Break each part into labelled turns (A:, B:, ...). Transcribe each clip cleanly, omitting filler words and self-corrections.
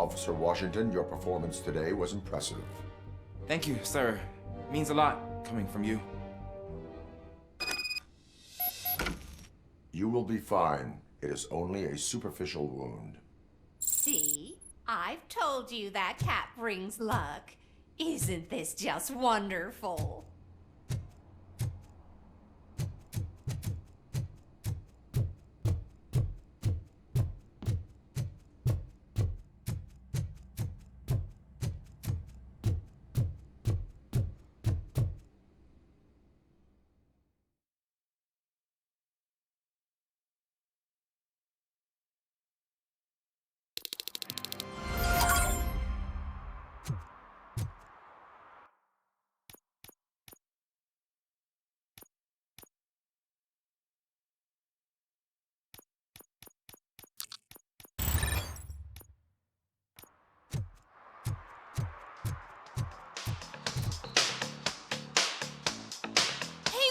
A: Officer Washington, your performance today was impressive.
B: Thank you, sir. Means a lot coming from you.
A: You will be fine. It is only a superficial wound.
C: See? I've told you that cat brings luck. Isn't this just wonderful?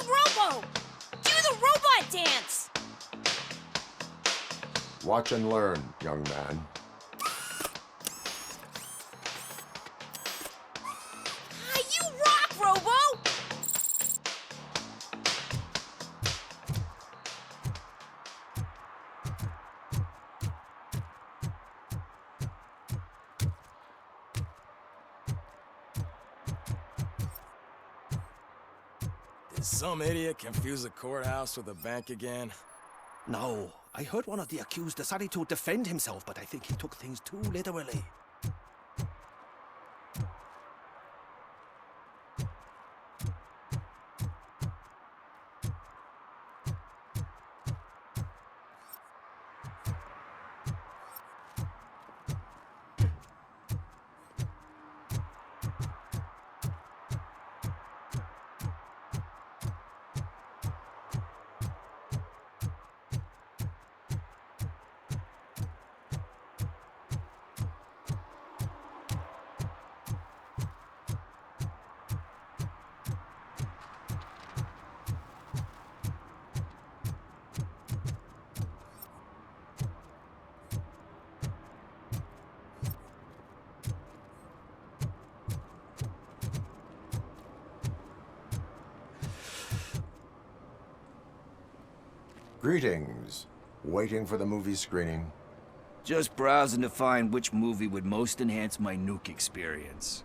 D: Robo! Do the robot dance!
A: Watch and learn, young man.
D: You rock, Robo!
E: Did some idiot confuse a courthouse with a bank again?
F: No, I heard one of the accused decided to defend himself, but I think he took things too literally.
A: Greetings. Waiting for the movie screening?
G: Just browsing to find which movie would most enhance my nuke experience.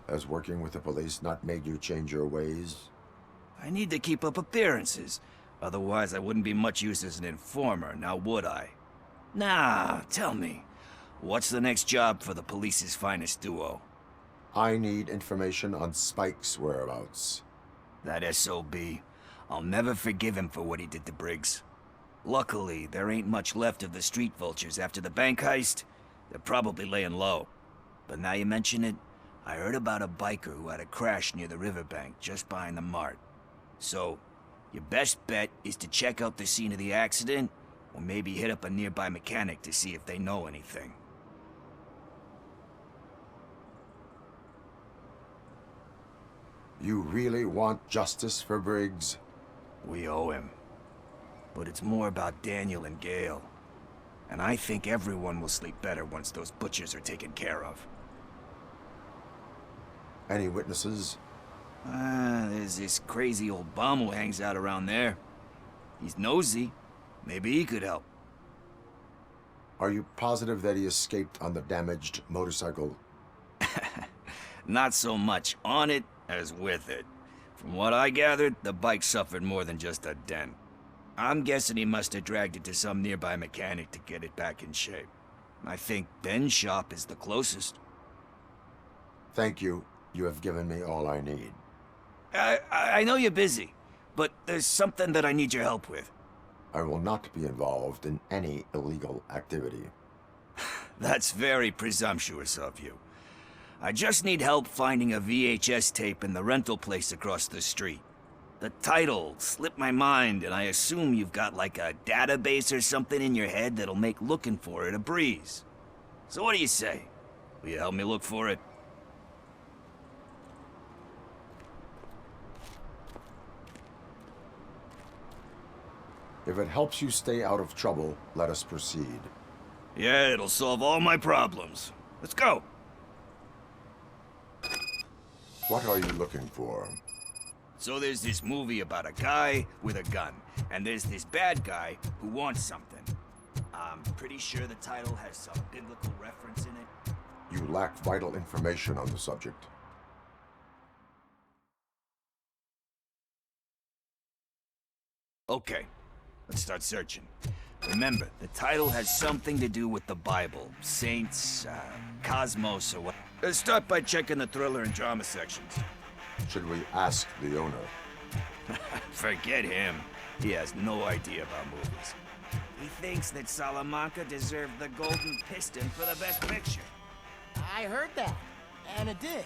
A: Has working with the police not made you change your ways?
G: I need to keep up appearances. Otherwise, I wouldn't be much use as an informer, now would I? Nah, tell me. What's the next job for the police's finest duo?
A: I need information on Spike's whereabouts.
G: That SOB. I'll never forgive him for what he did to Briggs. Luckily, there ain't much left of the street vultures after the bank heist. They're probably laying low. But now you mention it, I heard about a biker who had a crash near the riverbank just behind the mart. So, your best bet is to check out the scene of the accident, or maybe hit up a nearby mechanic to see if they know anything.
A: You really want justice for Briggs?
G: We owe him. But it's more about Daniel and Gale. And I think everyone will sleep better once those butchers are taken care of.
A: Any witnesses?
G: There's this crazy old bum who hangs out around there. He's nosy. Maybe he could help.
A: Are you positive that he escaped on the damaged motorcycle?
G: Not so much on it as with it. From what I gathered, the bike suffered more than just a dent. I'm guessing he must have dragged it to some nearby mechanic to get it back in shape. I think Ben's shop is the closest.
A: Thank you. You have given me all I need.
G: I know you're busy, but there's something that I need your help with.
A: I will not be involved in any illegal activity.
G: That's very presumptuous of you. I just need help finding a VHS tape in the rental place across the street. The title slipped my mind, and I assume you've got like a database or something in your head that'll make looking for it a breeze. So what do you say? Will you help me look for it?
A: If it helps you stay out of trouble, let us proceed.
G: Yeah, it'll solve all my problems. Let's go.
A: What are you looking for?
G: So there's this movie about a guy with a gun, and there's this bad guy who wants something. I'm pretty sure the title has some biblical reference in it.
A: You lack vital information on the subject.
G: Okay, let's start searching. Remember, the title has something to do with the Bible, saints, cosmos, or what. Let's start by checking the thriller and drama sections.
A: Should we ask the owner?
G: Forget him. He has no idea about movies. He thinks that Salamanca deserved the Golden Piston for the Best Picture.
H: I heard that, and it did.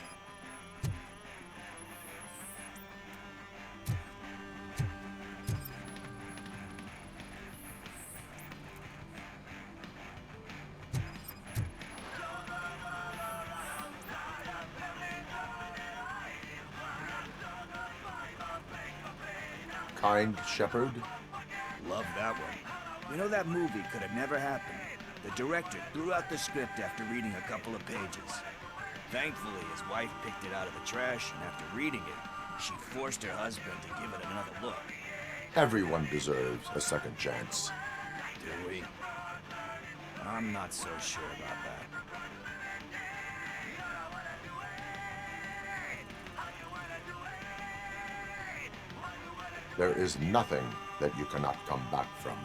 A: Kind Shepherd?
G: Love that one. You know, that movie could have never happened. The director threw out the script after reading a couple of pages. Thankfully, his wife picked it out of the trash, and after reading it, she forced her husband to give it another look.
A: Everyone deserves a second chance.
G: Do we? I'm not so sure about that.
A: There is nothing that you cannot come back from.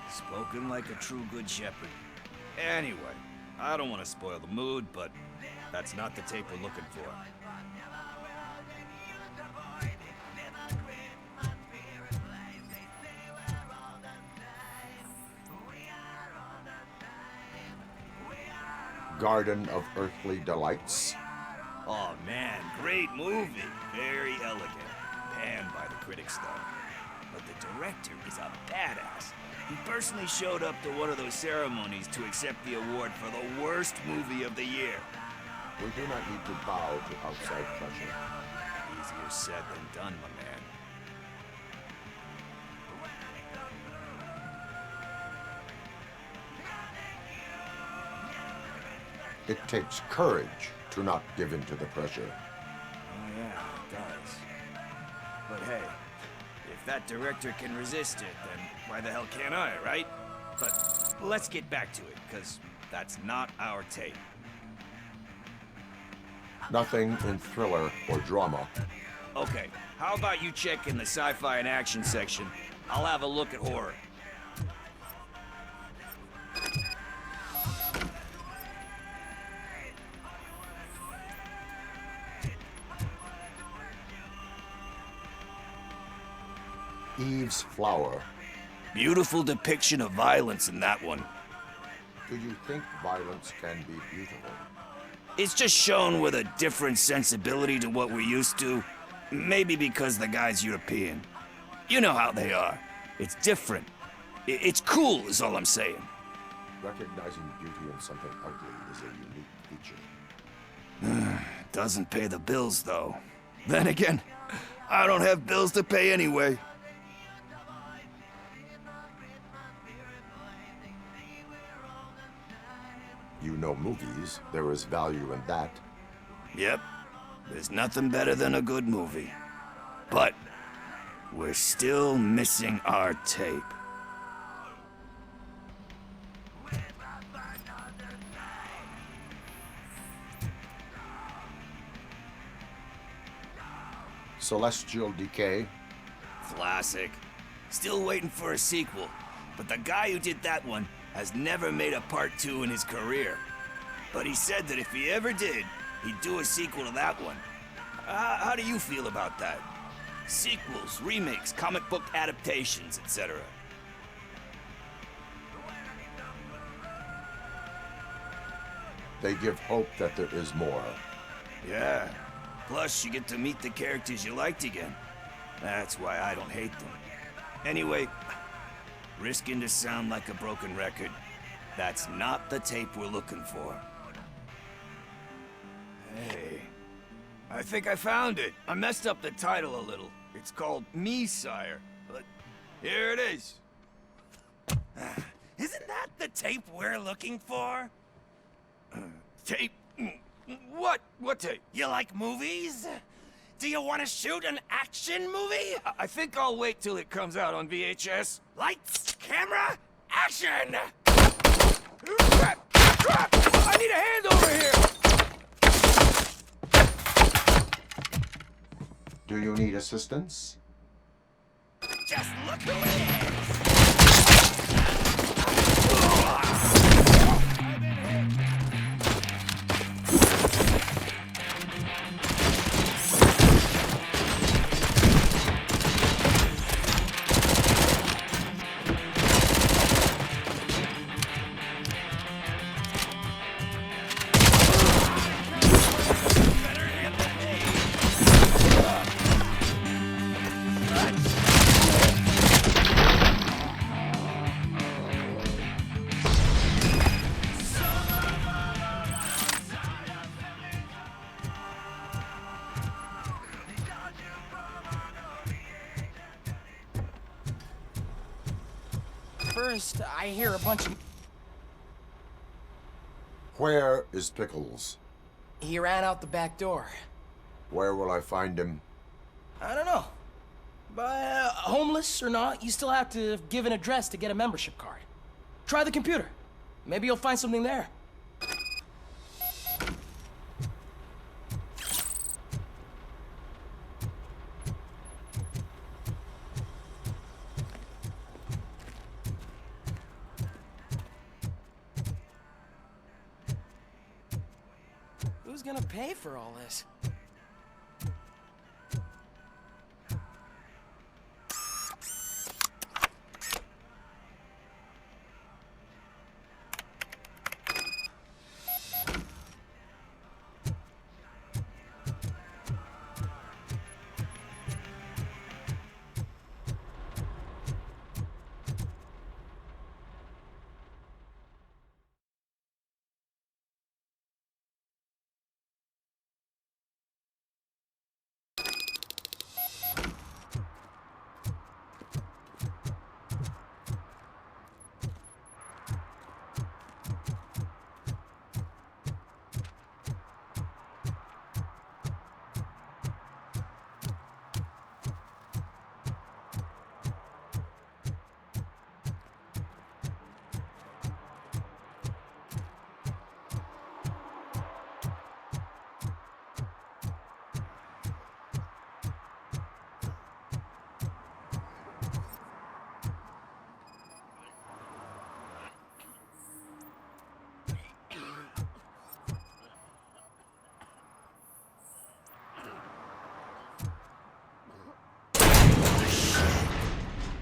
G: Spoken like a true good shepherd. Anyway, I don't want to spoil the mood, but that's not the tape we're looking for.
A: Garden of Earthly Delights?
G: Oh man, great movie. Very elegant. Panned by the critics though. But the director is a badass. He personally showed up to one of those ceremonies to accept the award for the worst movie of the year.
A: We do not need to bow to outside pressure.
G: Easier said than done, my man.
A: It takes courage to not give in to the pressure.
G: Oh yeah, it does. But hey, if that director can resist it, then why the hell can't I, right? But let's get back to it, because that's not our tape.
A: Nothing in thriller or drama.
G: Okay, how about you check in the sci-fi and action section? I'll have a look at horror.
A: Eve's Flower.
G: Beautiful depiction of violence in that one.
A: Do you think violence can be beautiful?
G: It's just shown with a different sensibility to what we're used to. Maybe because the guy's European. You know how they are. It's different. It's cool is all I'm saying.
A: Recognizing beauty in something ugly is a unique feature.
G: Doesn't pay the bills, though. Then again, I don't have bills to pay anyway.
A: You know movies, there is value in that.
G: Yep, there's nothing better than a good movie. But we're still missing our tape.
A: Celestial Decay.
G: Classic. Still waiting for a sequel. But the guy who did that one has never made a part 2 in his career. But he said that if he ever did, he'd do a sequel to that one. How do you feel about that? Sequels, remakes, comic book adaptations, etc.
A: They give hope that there is more.
G: Yeah. Plus, you get to meet the characters you liked again. That's why I don't hate them. Anyway, risking to sound like a broken record, that's not the tape we're looking for. Hey, I think I found it. I messed up the title a little. It's called Me, Sire. But here it is.
E: Isn't that the tape we're looking for?
G: Tape? What? What tape?
E: You like movies? Do you want to shoot an action movie?
G: I think I'll wait till it comes out on VHS.
E: Lights, camera, action!
G: Crap! Crap! I need a hand over here!
A: Do you need assistance?
E: Just look who it is!
H: First, I hear a bunch of...
A: Where is Pickles?
H: He ran out the back door.
A: Where will I find him?
H: I don't know. But homeless or not, you still have to give an address to get a membership card. Try the computer. Maybe you'll find something there. Who's gonna pay for all this?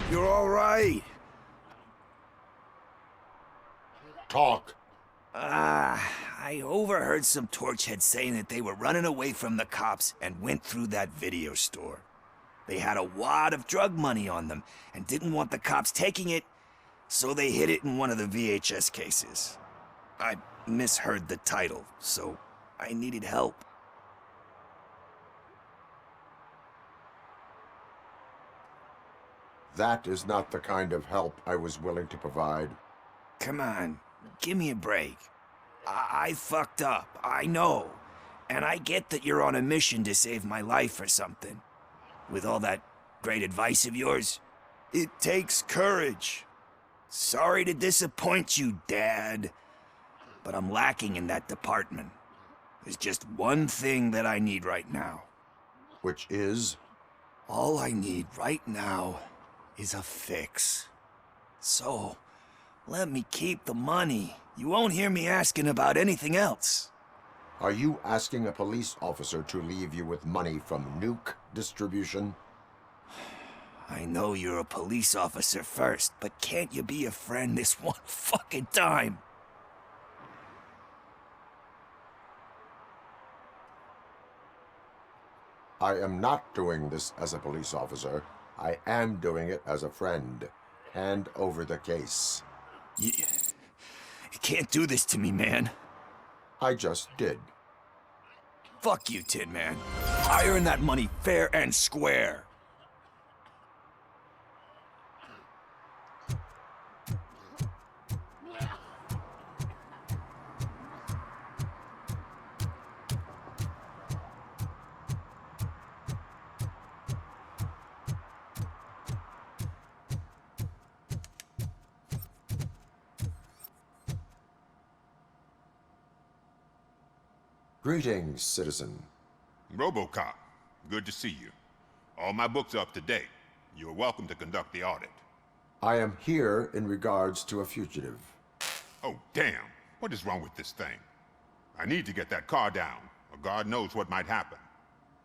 G: You're all right.
A: Talk.
G: I overheard some torchheads saying that they were running away from the cops and went through that video store. They had a wad of drug money on them and didn't want the cops taking it, so they hid it in one of the VHS cases. I misheard the title, so I needed help.
A: That is not the kind of help I was willing to provide.
G: Come on, give me a break. I fucked up, I know. And I get that you're on a mission to save my life or something. With all that great advice of yours, it takes courage. Sorry to disappoint you, Dad. But I'm lacking in that department. There's just one thing that I need right now.
A: Which is?
G: All I need right now is a fix. So, let me keep the money. You won't hear me asking about anything else.
A: Are you asking a police officer to leave you with money from nuke distribution?
G: I know you're a police officer first, but can't you be a friend this one fucking time?
A: I am not doing this as a police officer. I am doing it as a friend. Hand over the case.
G: You can't do this to me, man.
A: I just did.
G: Fuck you, Tin Man. I earned that money fair and square.
A: Greetings, citizen.
I: RoboCop, good to see you. All my books are up to date. You're welcome to conduct the audit.
A: I am here in regards to a fugitive.
I: Oh, damn. What is wrong with this thing? I need to get that car down, or God knows what might happen.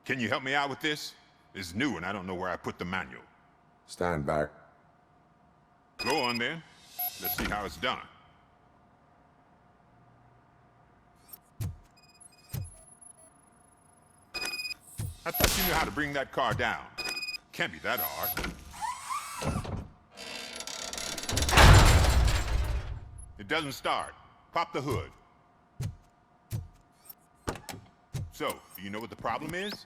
I: Can you help me out with this? It's new and I don't know where I put the manual.
A: Stand back.
I: Go on then. Let's see how it's done. I thought you knew how to bring that car down. Can't be that hard. It doesn't start. Pop the hood. So, do you know what the problem is?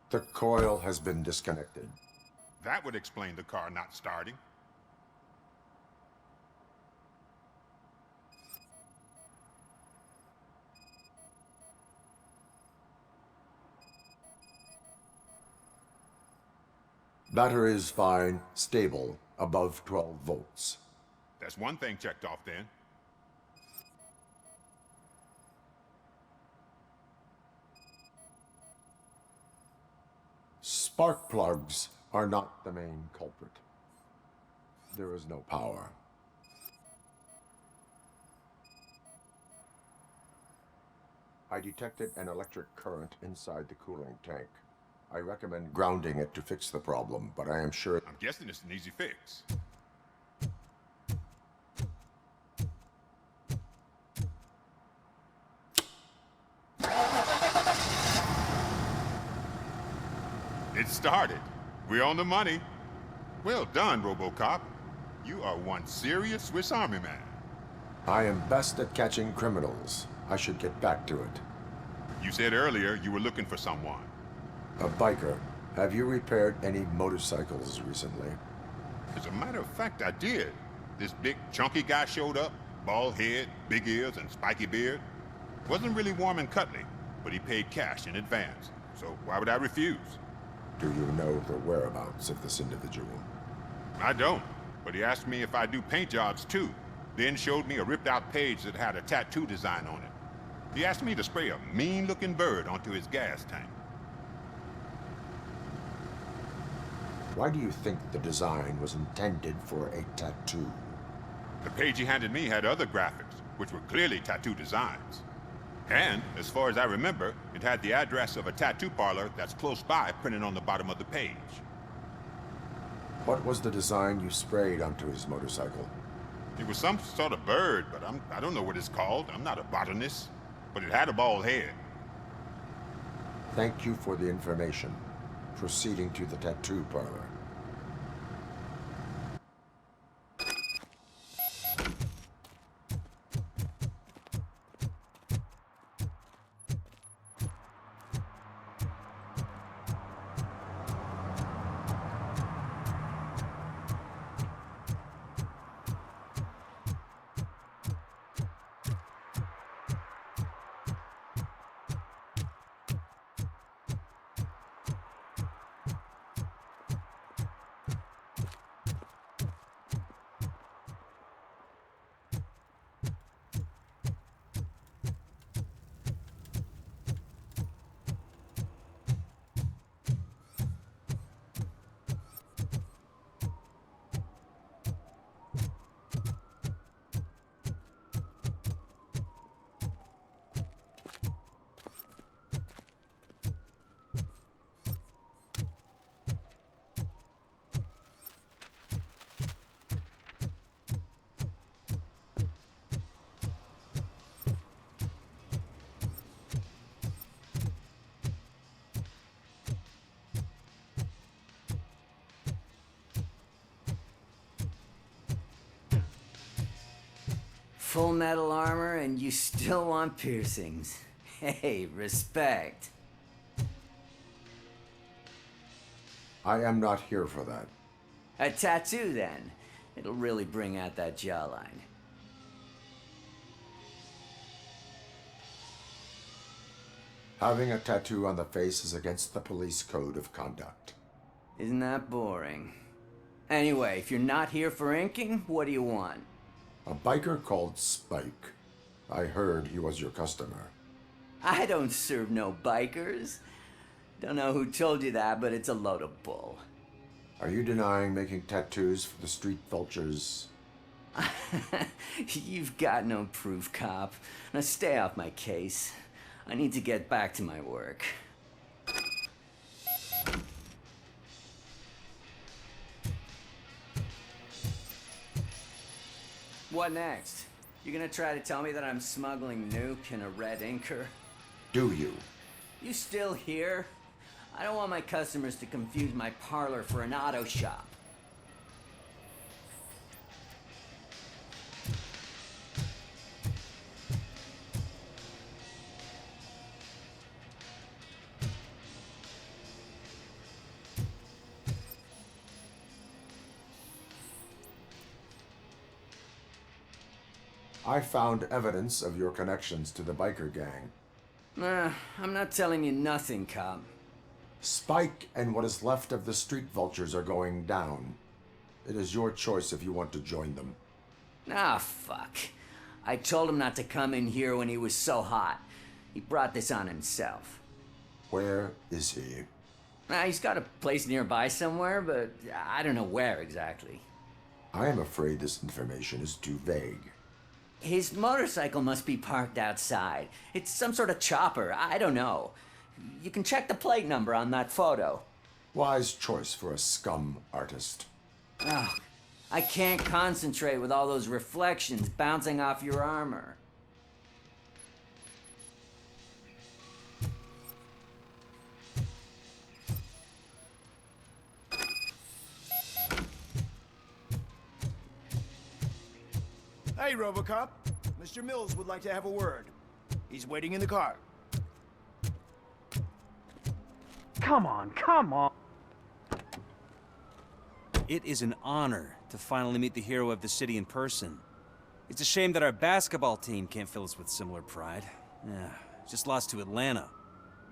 A: The coil has been disconnected.
I: That would explain the car not starting.
A: Battery is fine, stable, above 12 volts.
I: That's one thing checked off then.
A: Spark plugs are not the main culprit. There is no power. I detected an electric current inside the cooling tank. I recommend grounding it to fix the problem, but I am sure...
I: I'm guessing it's an easy fix. It started. We're on the money. Well done, RoboCop. You are one serious Swiss Army man.
A: I am best at catching criminals. I should get back to it.
I: You said earlier you were looking for someone.
A: A biker. Have you repaired any motorcycles recently?
I: As a matter of fact, I did. This big, chunky guy showed up. Bald head, big ears, and spiky beard. Wasn't really warm and cuddly, but he paid cash in advance. So why would I refuse?
A: Do you know the whereabouts of this individual?
I: I don't, but he asked me if I do paint jobs too. Then showed me a ripped-out page that had a tattoo design on it. He asked me to spray a mean-looking bird onto his gas tank.
A: Why do you think the design was intended for a tattoo?
I: The page he handed me had other graphics, which were clearly tattoo designs. And, as far as I remember, it had the address of a tattoo parlor that's close by printed on the bottom of the page.
A: What was the design you sprayed onto his motorcycle?
I: It was some sort of bird, but I don't know what it's called. I'm not a botanist. But it had a bald head.
A: Thank you for the information. Proceeding to the tattoo parlor.
J: Full metal armor and you still want piercings. Hey, respect.
A: I am not here for that.
J: A tattoo, then. It'll really bring out that jawline.
A: Having a tattoo on the face is against the police code of conduct.
J: Isn't that boring? Anyway, if you're not here for inking, what do you want?
A: A biker called Spike. I heard he was your customer.
J: I don't serve no bikers. Don't know who told you that, but it's a load of bull.
A: Are you denying making tattoos for the street vultures?
J: You've got no proof, cop. Now stay off my case. I need to get back to my work. What next? You gonna try to tell me that I'm smuggling nuke in a red inker?
A: Do you?
J: You still here? I don't want my customers to confuse my parlor for an auto shop.
A: I found evidence of your connections to the biker gang.
J: I'm not telling you nothing, cop.
A: Spike and what is left of the street vultures are going down. It is your choice if you want to join them.
J: Ah, fuck. I told him not to come in here when he was so hot. He brought this on himself.
A: Where is he?
J: He's got a place nearby somewhere, but I don't know where exactly.
A: I am afraid this information is too vague.
J: His motorcycle must be parked outside. It's some sort of chopper. I don't know. You can check the plate number on that photo.
A: Wise choice for a scum artist.
J: Oh, I can't concentrate with all those reflections bouncing off your armor.
K: Hey, RoboCop. Mr. Mills would like to have a word. He's waiting in the car.
L: Come on, come on.
M: It is an honor to finally meet the hero of the city in person. It's a shame that our basketball team can't fill us with similar pride. Yeah, just lost to Atlanta.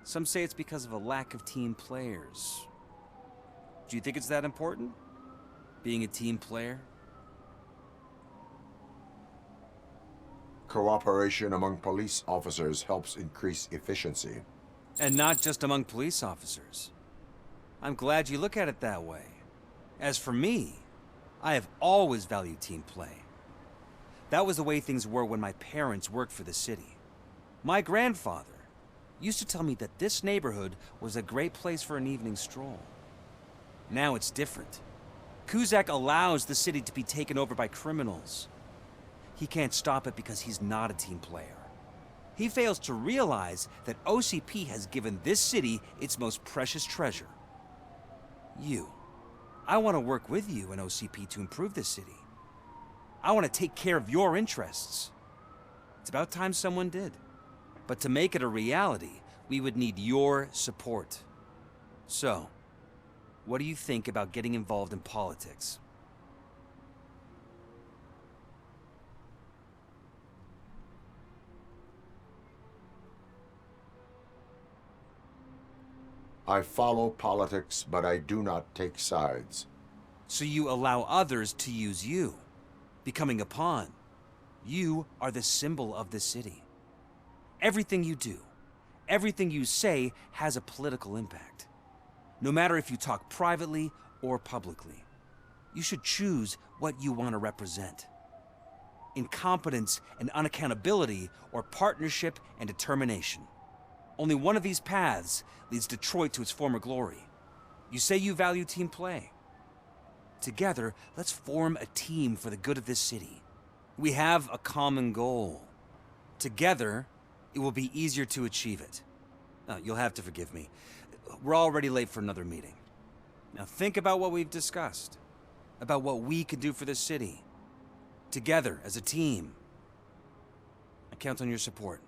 M: Some say it's because of a lack of team players. Do you think it's that important? Being a team player?
A: Cooperation among police officers helps increase efficiency.
M: And not just among police officers. I'm glad you look at it that way. As for me, I have always valued team play. That was the way things were when my parents worked for the city. My grandfather used to tell me that this neighborhood was a great place for an evening stroll. Now it's different. Kuzak allows the city to be taken over by criminals. He can't stop it because he's not a team player. He fails to realize that OCP has given this city its most precious treasure. You. I want to work with you and OCP to improve this city. I want to take care of your interests. It's about time someone did. But to make it a reality, we would need your support. So, what do you think about getting involved in politics?
A: I follow politics, but I do not take sides.
M: So you allow others to use you, becoming a pawn. You are the symbol of the city. Everything you do, everything you say has a political impact. No matter if you talk privately or publicly, you should choose what you want to represent. Incompetence and unaccountability, or partnership and determination. Only one of these paths leads Detroit to its former glory. You say you value team play. Together, let's form a team for the good of this city. We have a common goal. Together, it will be easier to achieve it. You'll have to forgive me. We're already late for another meeting. Now think about what we've discussed. About what we can do for this city. Together, as a team. I count on your support.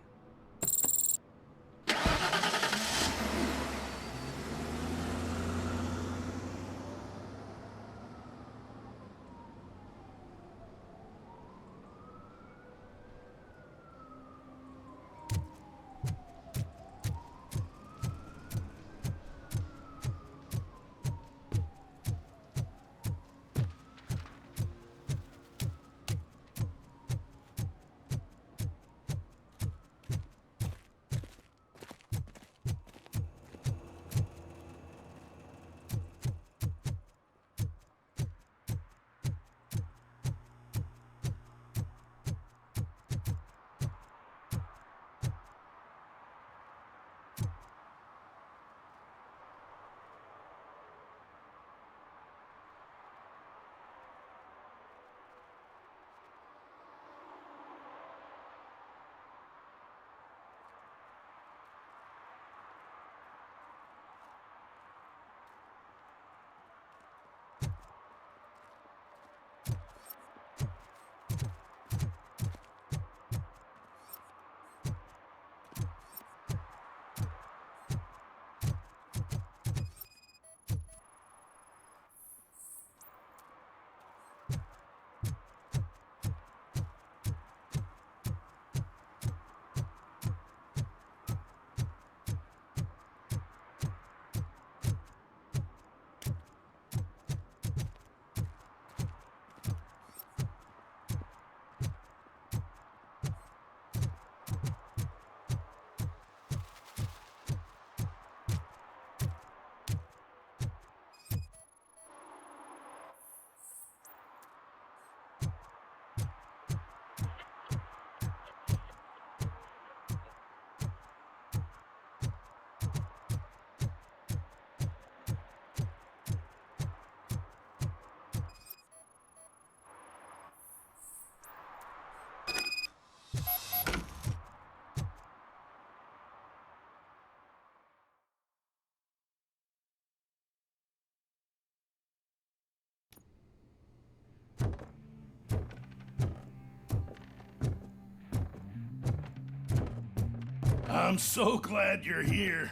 N: I'm so glad you're here.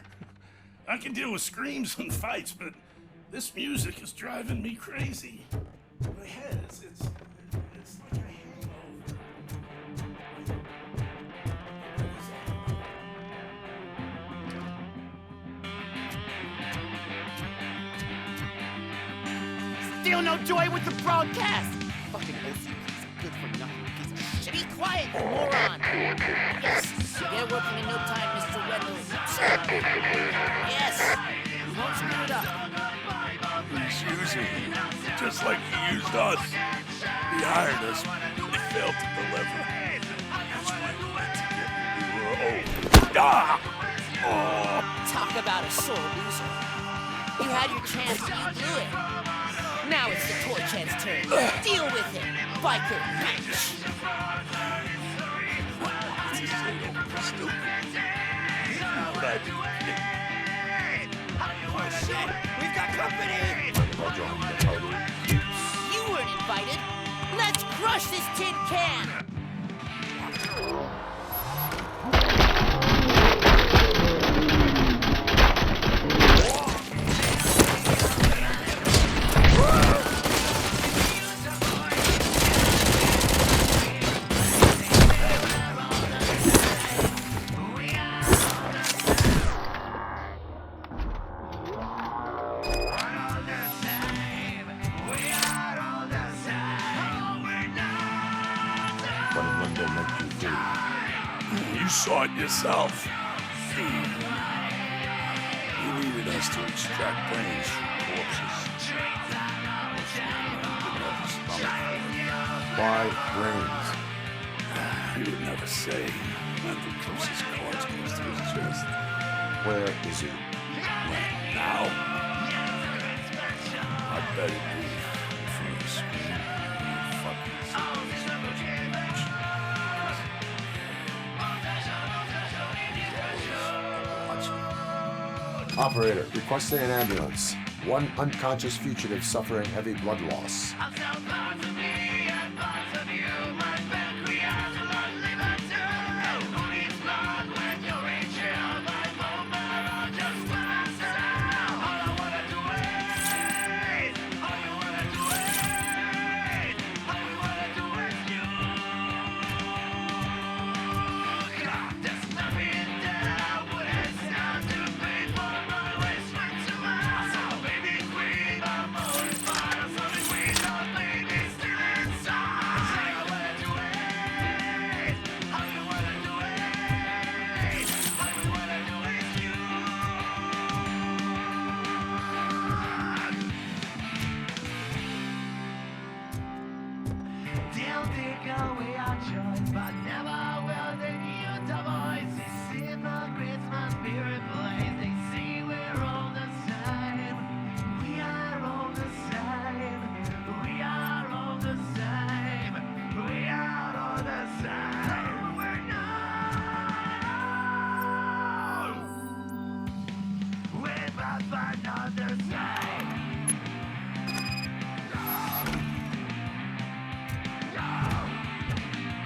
N: I can deal with screams and fights, but this music is driving me crazy. My head, it's like a hangover.
E: Still no joy with the broadcast! Fucking OC piece of good for nothing piece of shit. Be quiet, you moron! Yes, get working in no time, Mr. Wendell. Sir! Yes! You won't screw it up.
N: He's using you, just like he used us. He hired us, but he failed to deliver. That's why we went to get you. We were old. Ah! Oh!
E: Talk about a sore loser. You had your chance and you blew it. Now it's the toy cat's turn. Deal with it, biker bitch. Oh shit! We've got company! You weren't invited. Let's crush this tin can!
N: You saw it yourself. You needed us to extract brains from corpses.
A: Why brains?
N: He would never say. Mental keeps his cards close to his chest.
A: Where is he?
N: Right now? I bet it be in front of the screen.
A: Operator, requesting an ambulance. One unconscious fugitive suffering heavy blood loss.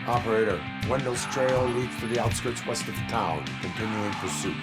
A: Operator, Wendell's trail leads to the outskirts west of town, continuing pursuit.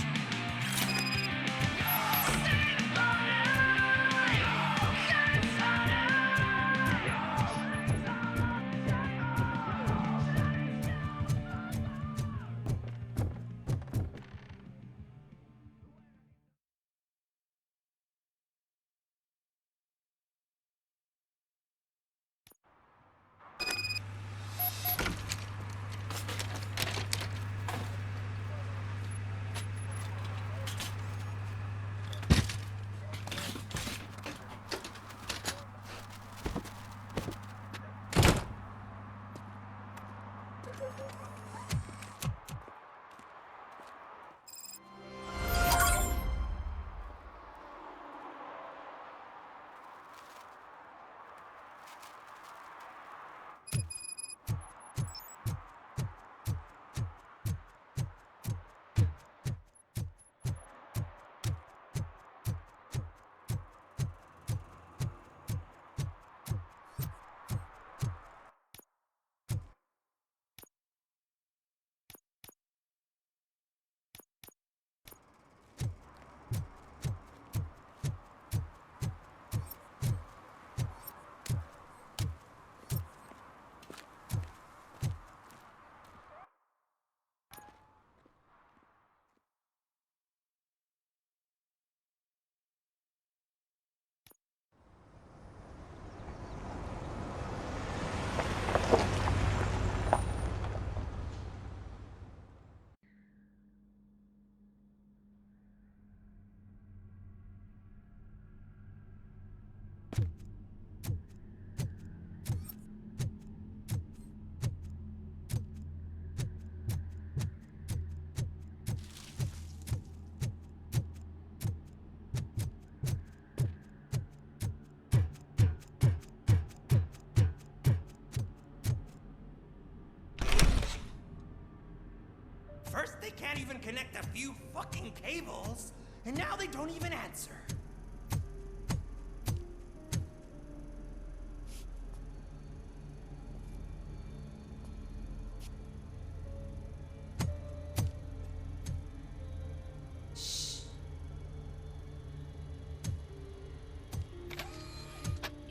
O: even connect a few fucking cables, and now they don't even answer.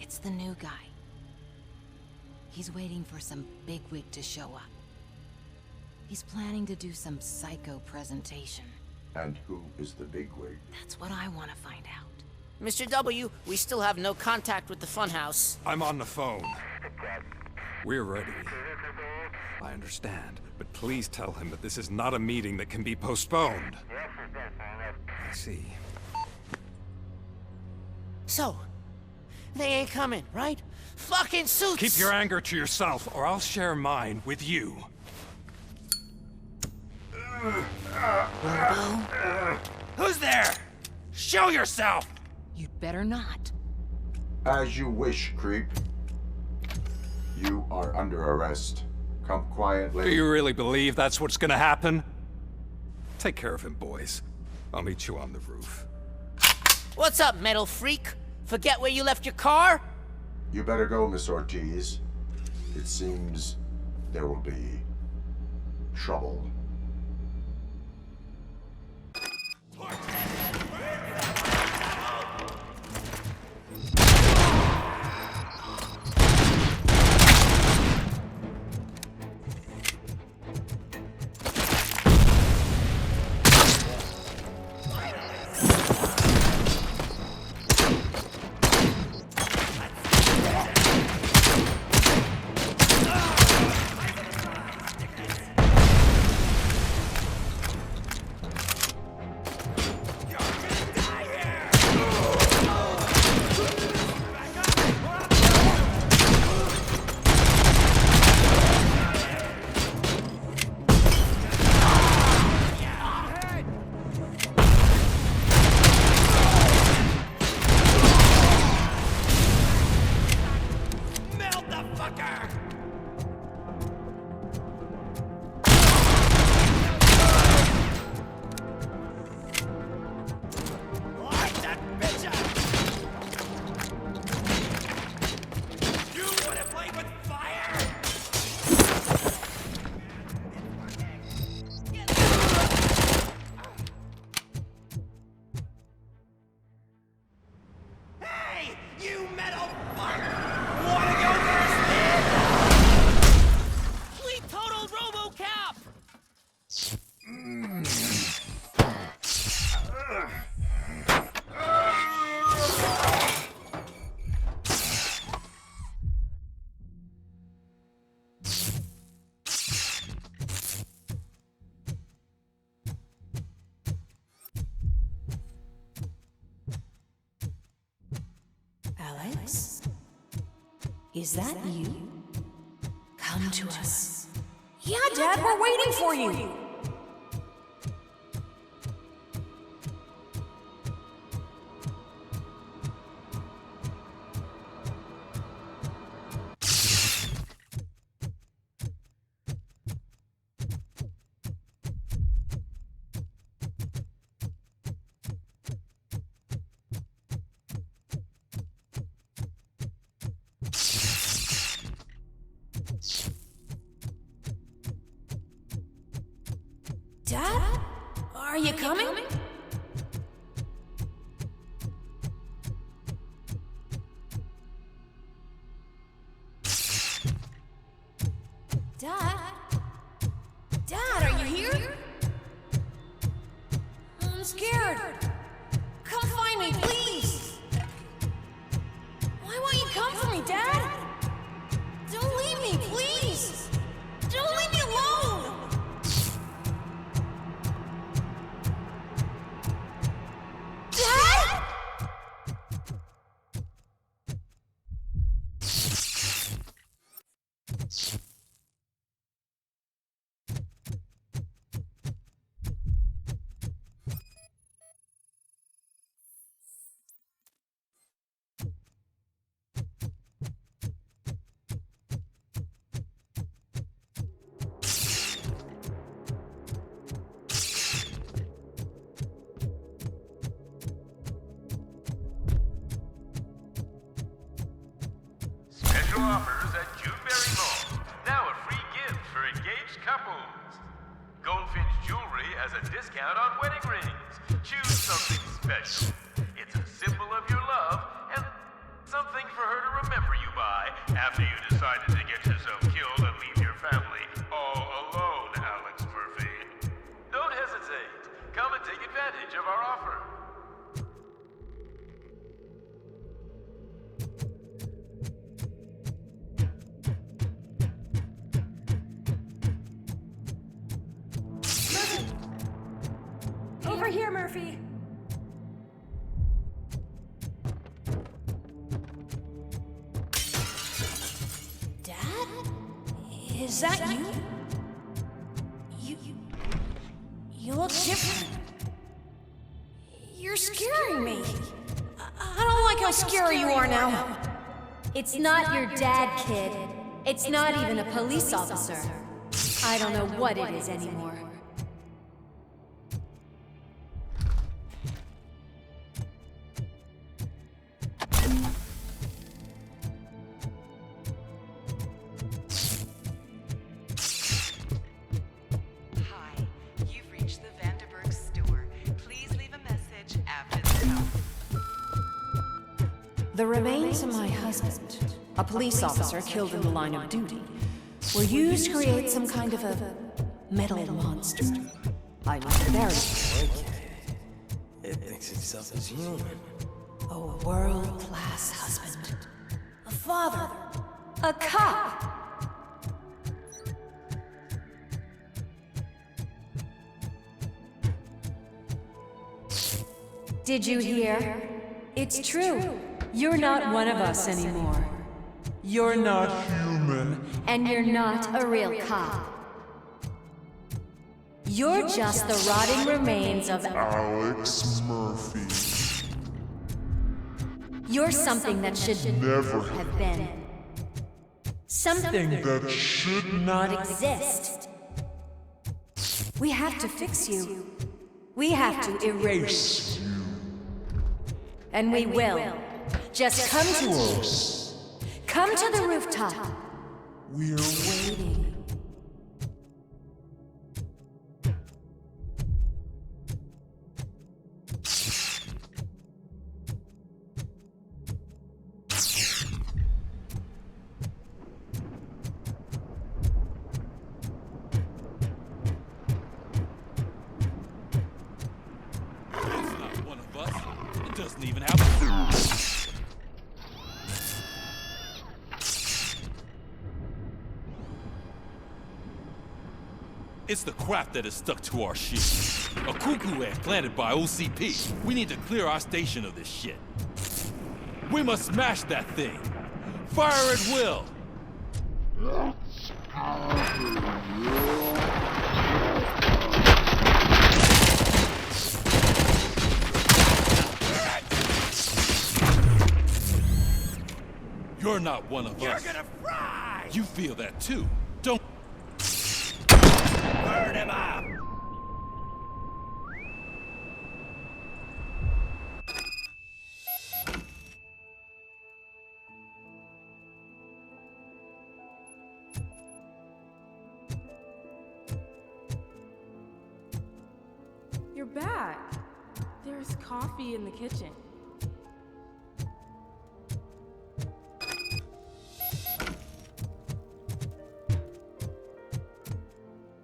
P: It's the new guy. He's waiting for some bigwig to show up. He's planning to do some psycho presentation.
A: And who is the bigwig?
P: That's what I want to find out.
E: Mr. W, we still have no contact with the funhouse.
N: I'm on the phone. We're ready. I understand, but please tell him that this is not a meeting that can be postponed. I see.
E: So, they ain't coming, right? Fucking suits!
N: Keep your anger to yourself, or I'll share mine with you.
P: Robo?
O: Who's there? Show yourself!
P: You'd better not.
A: As you wish, creep. You are under arrest. Come quietly.
N: Do you really believe that's what's gonna happen? Take care of him, boys. I'll meet you on the roof.
E: What's up, metal freak? Forget where you left your car?
A: You better go, Miss Ortiz. It seems there will be trouble.
D: Alex? Is that you? Come to us. Yeah, Dad, we're waiting for you! Dad? Are you coming? Dad? Dad, are you here? I'm scared. Come find me, please. Why won't you come for me, Dad? Don't leave me, please. Don't leave me alone. Dad?
Q: offers at Juneberry Mall. Now a free gift for engaged couples. Goldfinch Jewelry has a discount on wedding rings. Choose something special. It's a symbol of your love and something for her to remember you by after you decided to get yourself killed and leave your family all alone, Alex Murphy. Don't hesitate. Come and take advantage of our offer.
D: Over here, Murphy. Dad? Is that you? You look different. You're scaring me. I don't like how scary you are now.
R: It's not your dad, kid. It's not even a police officer. I don't know what it is anymore.
S: The remains of my husband, a police officer killed in the line of duty, were used to create some kind of a metal monster. I was very
H: It thinks itself as human.
S: a world-class husband,
R: A father. A cop. Did you hear? It's true. You're not one of us anymore. You're not human. And you're not a real cop. You're just the rotting remains of
T: Alex Murphy.
R: You're something that should
T: Never
R: have been. Something
T: that should
R: not exist. We have to fix you. We have to erase you. And we will. Just come to us. Come to the rooftop.
T: We're
R: waiting.
N: Doesn't even have a suit. It's the crap that is stuck to our ship. A cuckoo egg planted by OCP. We need to clear our station of this shit. We must smash that thing. Fire at will. You're not one of us.
O: You're gonna fry!
N: You feel that too, don't?
O: Burn him up!
U: You're back. There's coffee in the kitchen.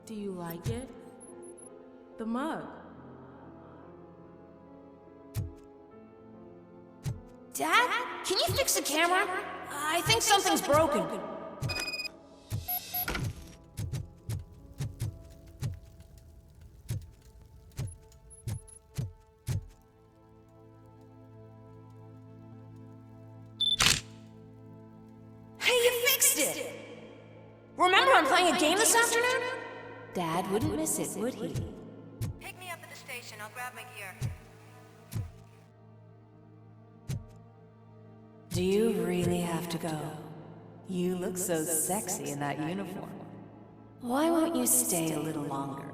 U: Do you like it? The mug.
D: Dad? Can you fix the camera? I think something's broken. Hey, you fixed it! Remember I'm playing a game this afternoon?
S: Dad wouldn't miss it, would he?
V: Pick me up at the station. I'll grab my gear.
S: Do you really have to go? You look so sexy in that uniform. Why won't you stay a little longer?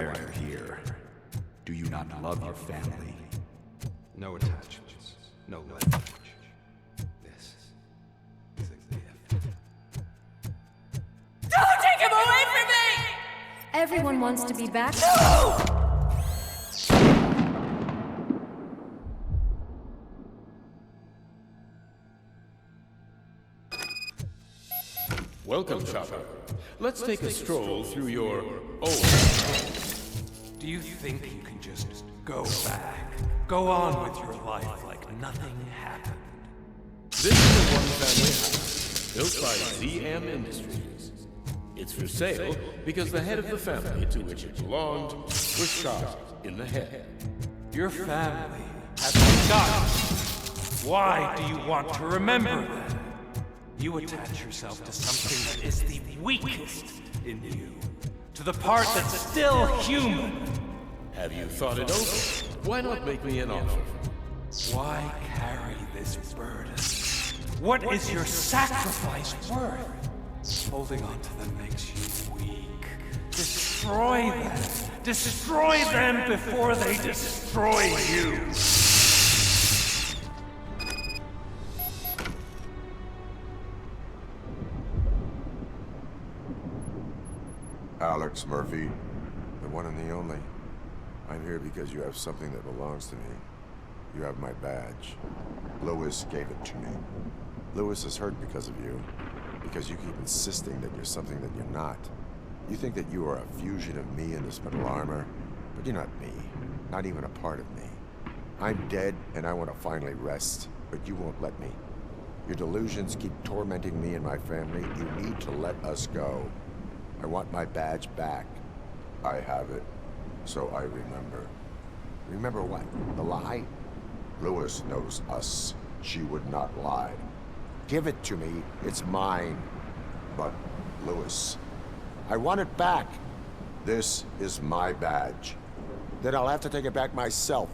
B: Why are you here? Do you not love your family?
C: No attachments. No leverage. This is a gift.
D: Don't take him away from me!
R: Everyone wants to be back.
W: Welcome, Chopper. Let's take a stroll through your old.
C: Do you think you can just go back? Go on with your life like nothing happened?
W: This is a one-family house built by ZM Industries. It's for sale because the head of the family to which it belonged was shot in the head.
C: Your family has been shot. Why do you want to remember that? You attach yourself to something that is the weakest in you, to the part that's still human.
W: Have you thought it over? Why not make me an offer?
C: Why carry this burden? What is your sacrifice worth? Holding on to them makes you weak. Destroy them. Destroy them before they destroy you.
A: Alex Murphy, the one and the only. I'm here because you have something that belongs to me. You have my badge. Lewis gave it to me. Lewis is hurt because of you. Because you keep insisting that you're something that you're not. You think that you are a fusion of me in this metal armor, but you're not me. Not even a part of me. I'm dead, and I want to finally rest, but you won't let me. Your delusions keep tormenting me and my family. You need to let us go. I want my badge back. I have it, so I remember. Remember what? The lie? Lewis knows us. She would not lie. Give it to me. It's mine. But, Lewis, I want it back. This is my badge. Then I'll have to take it back myself.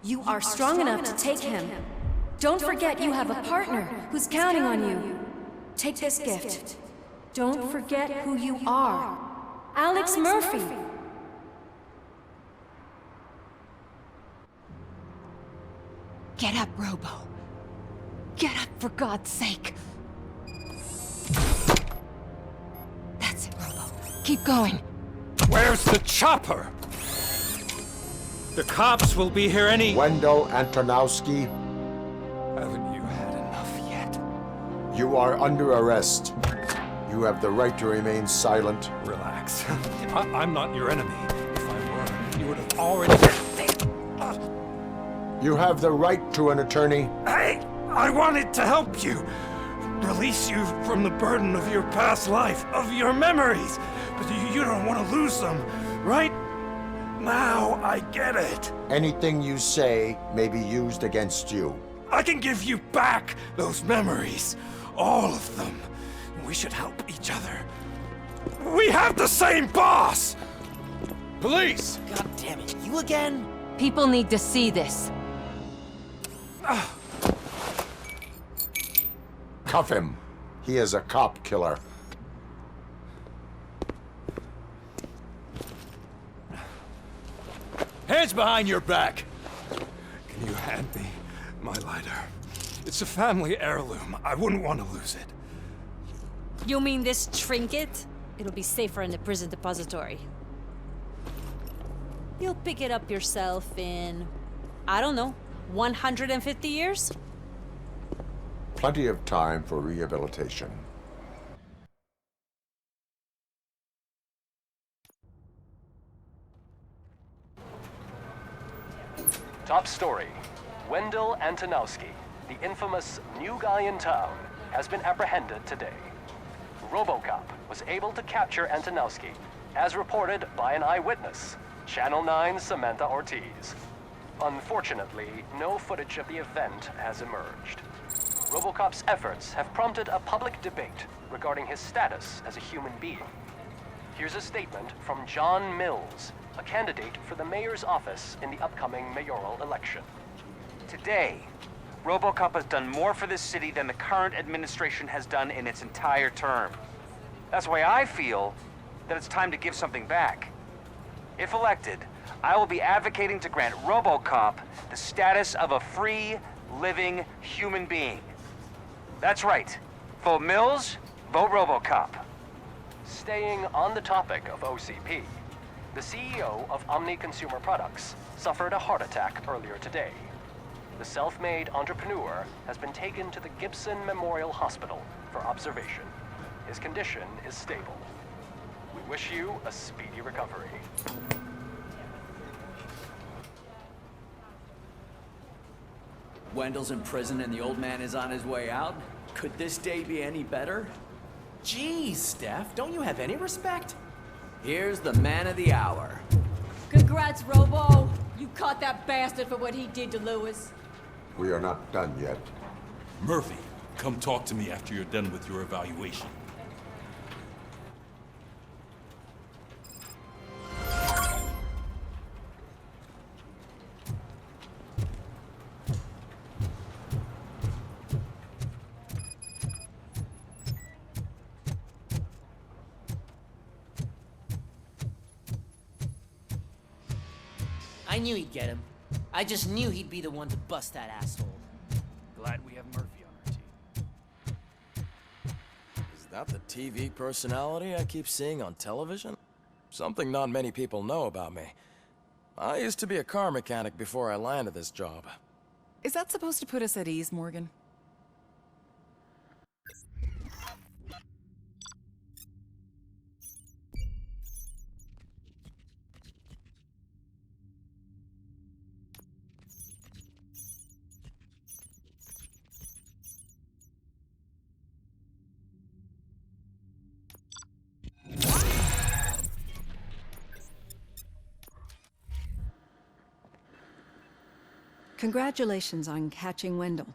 R: You are strong enough to take him. Don't forget you have a partner who's counting on you. Take this gift. Don't forget who you are. Alex Murphy.
P: Get up, Robo. Get up, for God's sake. That's it, Robo. Keep going.
C: Where's the chopper? The cops will be here any...
A: Wendell Antonowski.
C: Haven't you had enough yet?
A: You are under arrest. You have the right to remain silent.
C: Relax. I'm not your enemy. If I were, you would have already...
A: You have the right to an attorney.
C: Hey! I wanted to help you. Release you from the burden of your past life, of your memories. But you don't want to lose them, right? Now I get it.
A: Anything you say may be used against you.
C: I can give you back those memories. All of them. We should help each other. We have the same boss! Police!
H: God damn it, you again?
P: People need to see this.
A: Cuff him. He is a cop killer.
C: Hands behind your back! Can you hand me my lighter? It's a family heirloom. I wouldn't want to lose it.
X: You mean this trinket? It'll be safer in the prison depository. You'll pick it up yourself in, I don't know, 150 years?
A: Plenty of time for rehabilitation.
Y: Top story. Wendell Antonowski, the infamous new guy in town, has been apprehended today. RoboCop was able to capture Antonowski, as reported by an eyewitness, Channel 9's Samantha Ortiz. Unfortunately, no footage of the event has emerged. RoboCop's efforts have prompted a public debate regarding his status as a human being. Here's a statement from John Mills, a candidate for the mayor's office in the upcoming mayoral election. Today,
M: RoboCop has done more for this city than the current administration has done in its entire term. That's why I feel that it's time to give something back. If elected, I will be advocating to grant RoboCop the status of a free, living human being. That's right. Vote Mills, vote RoboCop.
Y: Staying on the topic of OCP, the CEO of Omni Consumer Products suffered a heart attack earlier today. The self-made entrepreneur has been taken to the Gibson Memorial Hospital for observation. His condition is stable. We wish you a speedy recovery.
F: Wendell's in prison and the old man is on his way out? Could this day be any better?
G: Jeez, Steph, don't you have any respect?
F: Here's the man of the hour.
I: Congrats, Robo! You caught that bastard for what he did to Lewis.
A: We are not done yet.
N: Murphy, come talk to me after you're done with your evaluation.
E: I knew he'd get him. I just knew he'd be the one to bust that asshole.
L: Glad we have Murphy on our team.
G: Is that the TV personality I keep seeing on television? Something not many people know about me. I used to be a car mechanic before I landed this job.
J: Is that supposed to put us at ease, Morgan?
K: Congratulations on catching Wendell.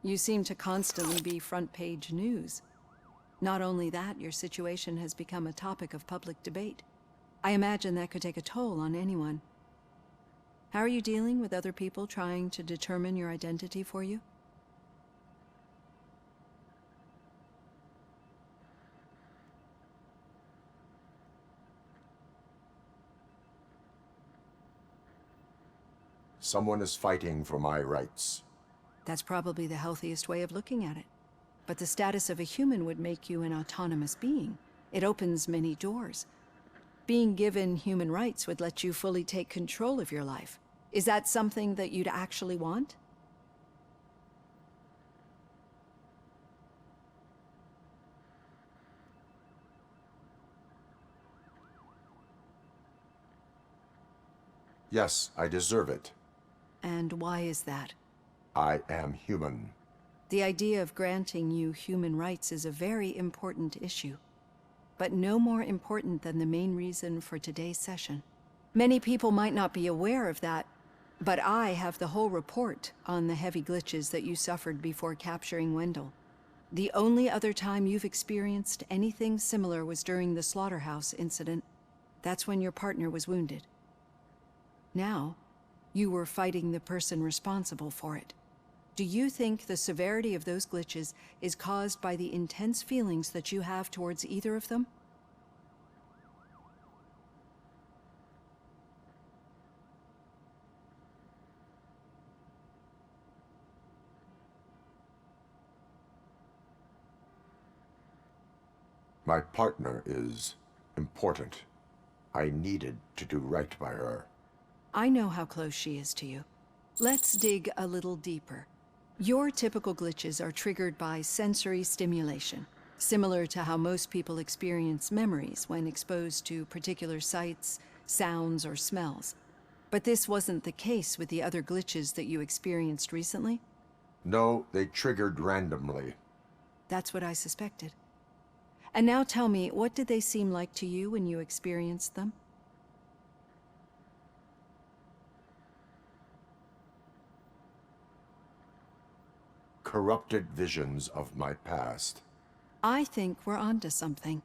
K: You seem to constantly be front-page news. Not only that, your situation has become a topic of public debate. I imagine that could take a toll on anyone. How are you dealing with other people trying to determine your identity for you?
A: Someone is fighting for my rights.
K: That's probably the healthiest way of looking at it. But the status of a human would make you an autonomous being. It opens many doors. Being given human rights would let you fully take control of your life. Is that something that you'd actually want?
A: Yes, I deserve it.
K: And why is that?
A: I am human.
K: The idea of granting you human rights is a very important issue, but no more important than the main reason for today's session. Many people might not be aware of that, but I have the whole report on the heavy glitches that you suffered before capturing Wendell. The only other time you've experienced anything similar was during the slaughterhouse incident. That's when your partner was wounded. Now, you were fighting the person responsible for it. Do you think the severity of those glitches is caused by the intense feelings that you have towards either of them?
A: My partner is important. I needed to do right by her.
K: I know how close she is to you. Let's dig a little deeper. Your typical glitches are triggered by sensory stimulation, similar to how most people experience memories when exposed to particular sights, sounds, or smells. But this wasn't the case with the other glitches that you experienced recently?
A: No, they triggered randomly.
K: That's what I suspected. And now tell me, what did they seem like to you when you experienced them?
A: Corrupted visions of my past.
K: I think we're onto something.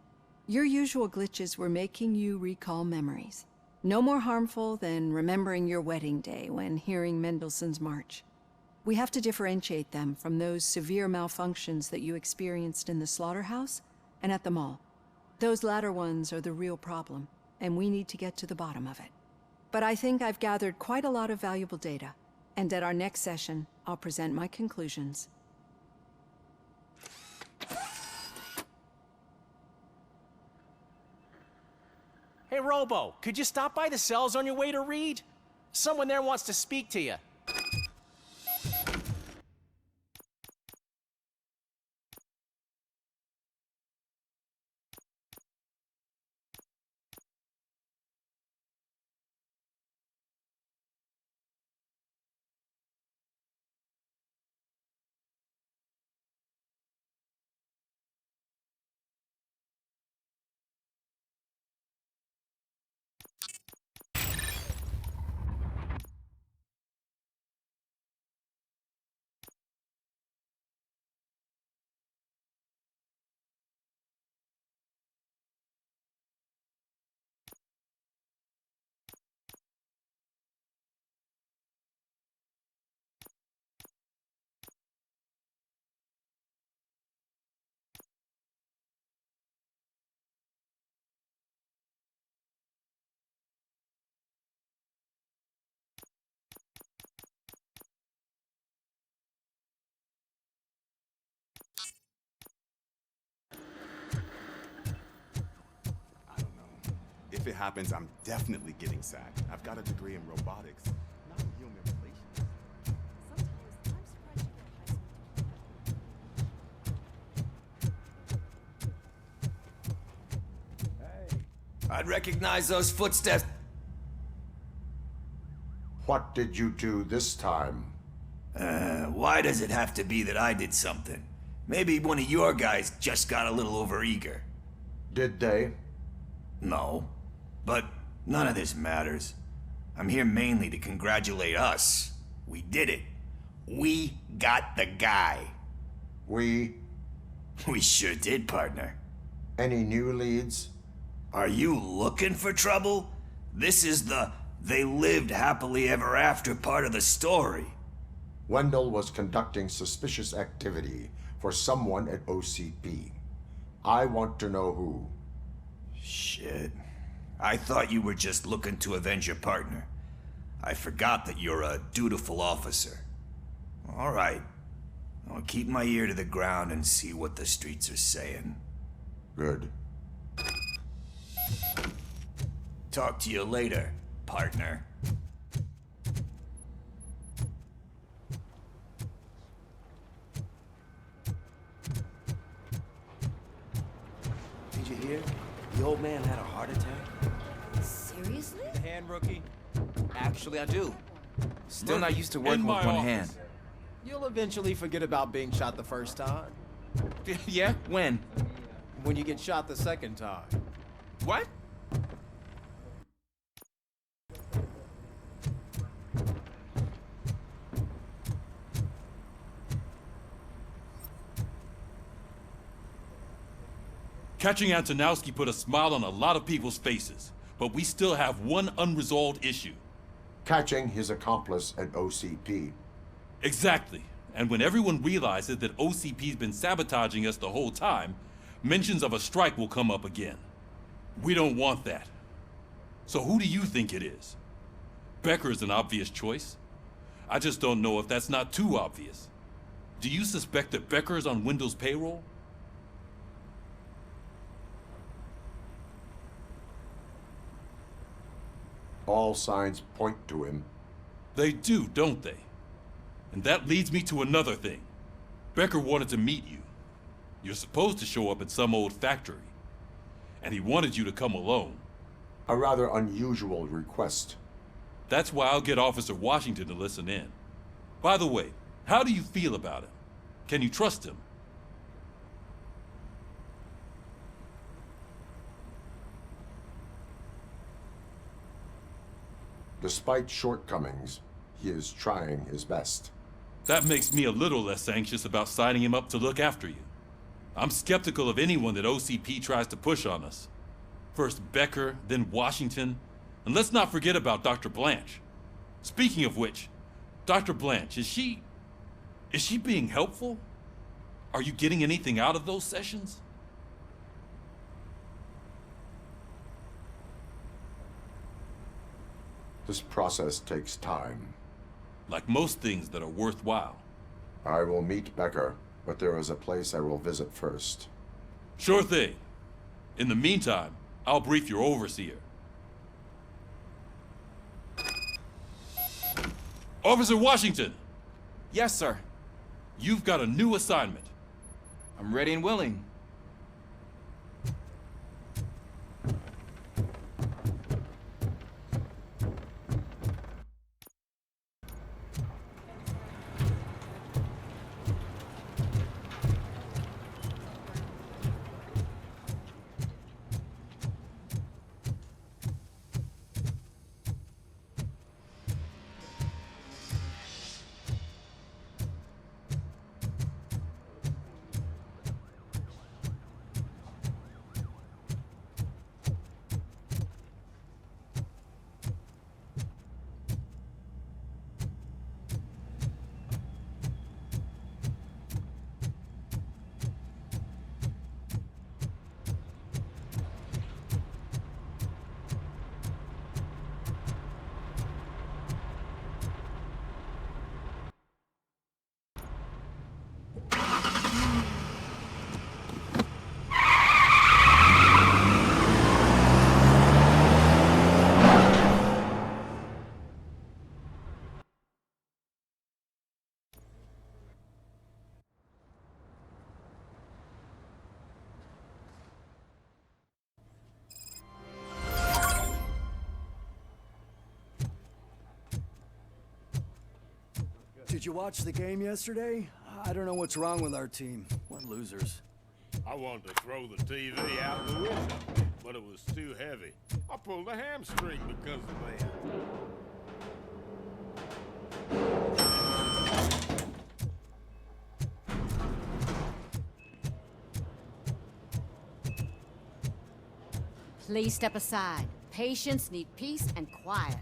K: Your usual glitches were making you recall memories. No more harmful than remembering your wedding day when hearing Mendelssohn's March. We have to differentiate them from those severe malfunctions that you experienced in the slaughterhouse and at the mall. Those latter ones are the real problem, and we need to get to the bottom of it. But I think I've gathered quite a lot of valuable data, and at our next session, I'll present my conclusions.
H: Hey, Robo, could you stop by the cells on your way to Reed? Someone there wants to speak to you.
O: If it happens, I'm definitely getting sacked. I've got a degree in robotics, not in human relations.
Q: I'd recognize those footsteps.
A: What did you do this time?
Q: Why does it have to be that I did something? Maybe one of your guys just got a little overeager.
A: Did they?
Q: No. But none of this matters. I'm here mainly to congratulate us. We did it. We got the guy.
A: We
Q: sure did, partner.
A: Any new leads?
Q: Are you looking for trouble? This is the they lived happily ever after part of the story.
A: Wendell was conducting suspicious activity for someone at OCP. I want to know who.
Q: Shit. I thought you were just looking to avenge your partner. I forgot that you're a dutiful officer. All right. I'll keep my ear to the ground and see what the streets are saying.
A: Good.
Q: Talk to you later, partner.
F: Did you hear? The old man had a heart attack.
D: Seriously?
L: Hand rookie?
T: Actually, I do. Still
L: Murphy,
T: not used to
L: in
T: working
L: my
T: with one
L: office.
T: hand.
L: You'll eventually forget about being shot the first time.
T: Yeah? When?
L: When you get shot the second time.
T: What?
N: Catching Antonowski put a smile on a lot of people's faces, but we still have one unresolved issue.
A: Catching his accomplice at OCP.
N: Exactly. And when everyone realizes that OCP's been sabotaging us the whole time, mentions of a strike will come up again. We don't want that. So who do you think it is? Becker is an obvious choice. I just don't know if that's not too obvious. Do you suspect that Becker is on Wendell's payroll?
A: All signs point to him.
N: They do, don't they? And that leads me to another thing. Becker wanted to meet you. You're supposed to show up at some old factory. And he wanted you to come alone.
A: A rather unusual request.
N: That's why I'll get Officer Washington to listen in. By the way, how do you feel about him? Can you trust him?
A: Despite shortcomings, he is trying his best.
N: That makes me a little less anxious about signing him up to look after you. I'm skeptical of anyone that OCP tries to push on us. First Becker, then Washington, and let's not forget about Dr. Blanche. Speaking of which, Dr. Blanche, is she... Is she being helpful? Are you getting anything out of those sessions?
A: This process takes time.
N: Like most things that are worthwhile.
A: I will meet Becker, but there is a place I will visit first.
N: Sure thing. In the meantime, I'll brief your overseer. Officer Washington!
T: Yes, sir.
N: You've got a new assignment.
T: I'm ready and willing.
B: Did you watch the game yesterday? I don't know what's wrong with our team. What losers.
S: I wanted to throw the TV out the window, but it was too heavy. I pulled a hamstring because of that.
P: Please step aside. Patients need peace and quiet.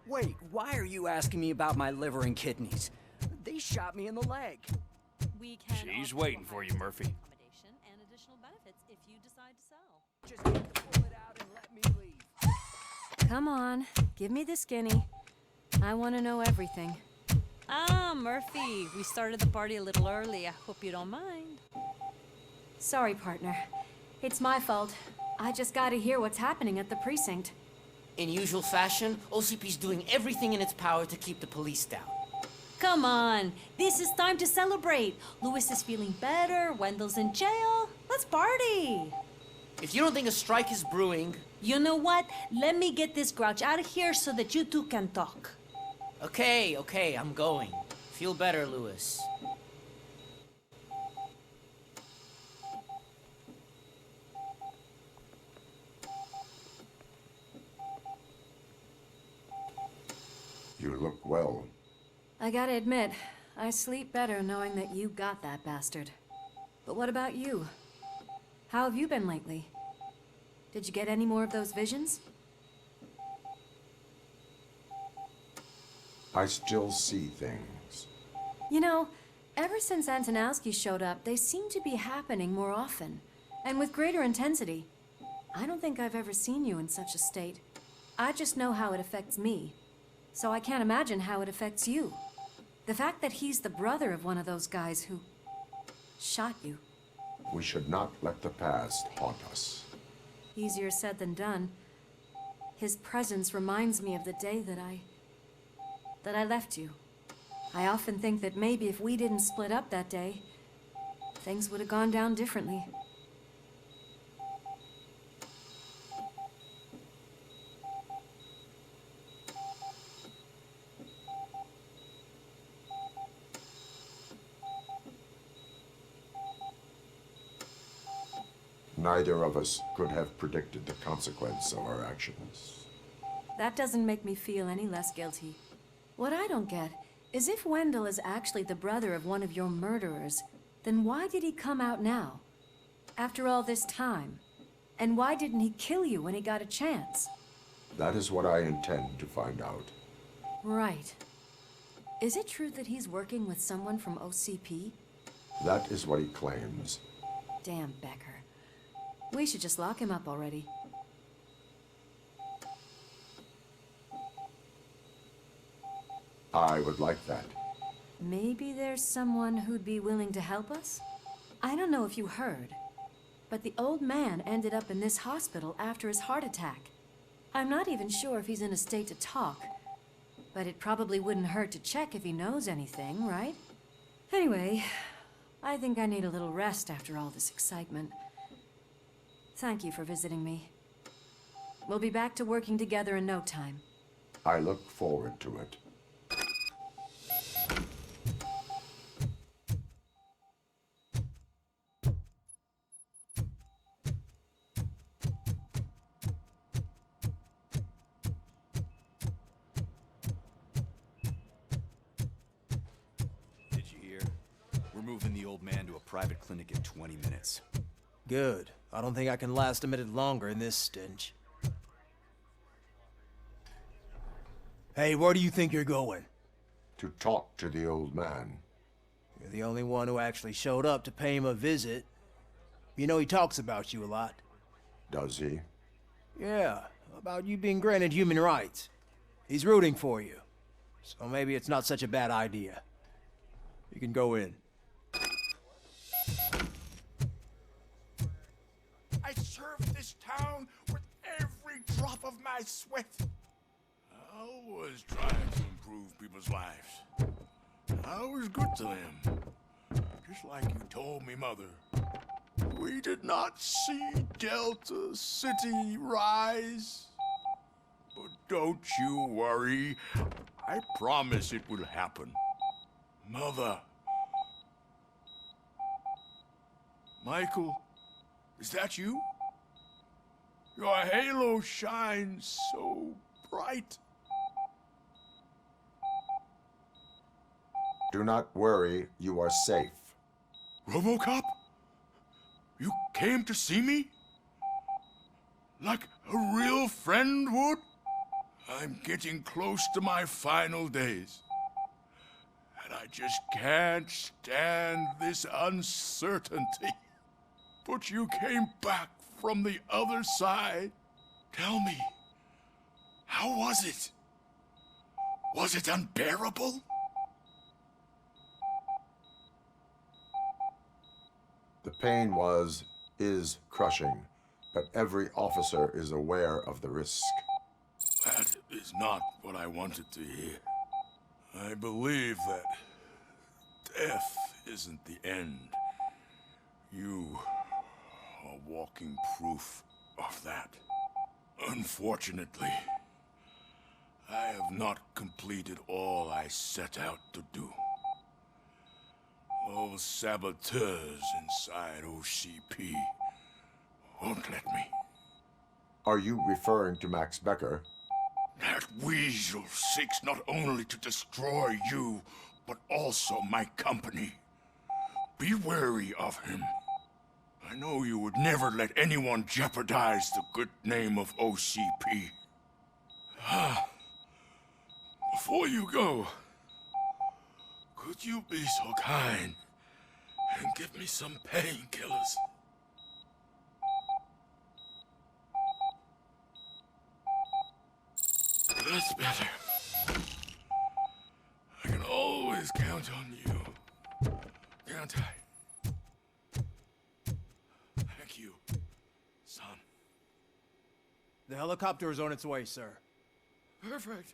H: Wait, why are you asking me about my liver and kidneys? They shot me in the leg.
L: We can She's waiting for you, Murphy.
X: Accommodation and additional benefits if you decide to sell.
H: Just pull it out and let me leave.
R: Come on, give me the skinny. I want to know everything.
X: Ah, Murphy, we started the party a little early. I hope you don't mind.
R: Sorry, partner. It's my fault. I just gotta hear what's happening at the precinct.
E: In usual fashion, OCP's doing everything in its power to keep the police down.
X: Come on, this is time to celebrate. Louis is feeling better, Wendell's in jail. Let's party.
E: If you don't think a strike is brewing...
X: You know what? Let me get this grouch out of here so that you two can talk.
E: Okay, I'm going. Feel better, Louis.
A: You look well.
R: I gotta admit, I sleep better knowing that you got that bastard. But what about you? How have you been lately? Did you get any more of those visions?
A: I still see things.
R: You know, ever since Antonowski showed up, they seem to be happening more often, and with greater intensity. I don't think I've ever seen you in such a state. I just know how it affects me, so I can't imagine how it affects you. The fact that he's the brother of one of those guys who shot you.
A: We should not let the past haunt us.
R: Easier said than done. His presence reminds me of the day that I left you. I often think that maybe if we didn't split up that day, things would have gone down differently.
A: Neither of us could have predicted the consequence of our actions.
R: That doesn't make me feel any less guilty. What I don't get is if Wendell is actually the brother of one of your murderers, then why did he come out now? After all this time? And why didn't he kill you when he got a chance?
A: That is what I intend to find out.
R: Right. Is it true that he's working with someone from OCP?
A: That is what he claims.
R: Damn Becker. We should just lock him up already.
A: I would like that.
R: Maybe there's someone who'd be willing to help us? I don't know if you heard, but the old man ended up in this hospital after his heart attack. I'm not even sure if he's in a state to talk, but it probably wouldn't hurt to check if he knows anything, right? Anyway, I think I need a little rest after all this excitement. Thank you for visiting me. We'll be back to working together in no time.
A: I look forward to it.
C: Did you hear? We're moving the old man to a private clinic in 20 minutes.
H: Good. I don't think I can last a minute longer in this stench. Hey, where do you think you're going?
A: To talk to the old man.
H: You're the only one who actually showed up to pay him a visit. You know he talks about you a lot.
A: Does he?
H: Yeah, about you being granted human rights. He's rooting for you. So maybe it's not such a bad idea. You can go in.
N: I served this town with every drop of my sweat. I was trying to improve people's lives. I was good to them. Just like you told me, Mother. We did not see Delta City rise. But don't you worry. I promise it will happen. Mother. Michael, is that you? Your halo shines so bright.
A: Do not worry, you are safe.
N: RoboCop? You came to see me? Like a real friend would? I'm getting close to my final days. And I just can't stand this uncertainty. But you came back from the other side. Tell me, how was it? Was it unbearable?
A: The pain is crushing, but every officer is aware of the risk.
N: That is not what I wanted to hear. I believe that death isn't the end. You are walking proof of that. Unfortunately, I have not completed all I set out to do. Those saboteurs inside OCP won't let me.
A: Are you referring to Max Becker?
N: That weasel seeks not only to destroy you, but also my company. Be wary of him. I know you would never let anyone jeopardize the good name of OCP. Before you go, could you be so kind and give me some painkillers? That's better. I can always count on you, can't I? Thank you, son.
H: The helicopter is on its way, sir.
N: Perfect.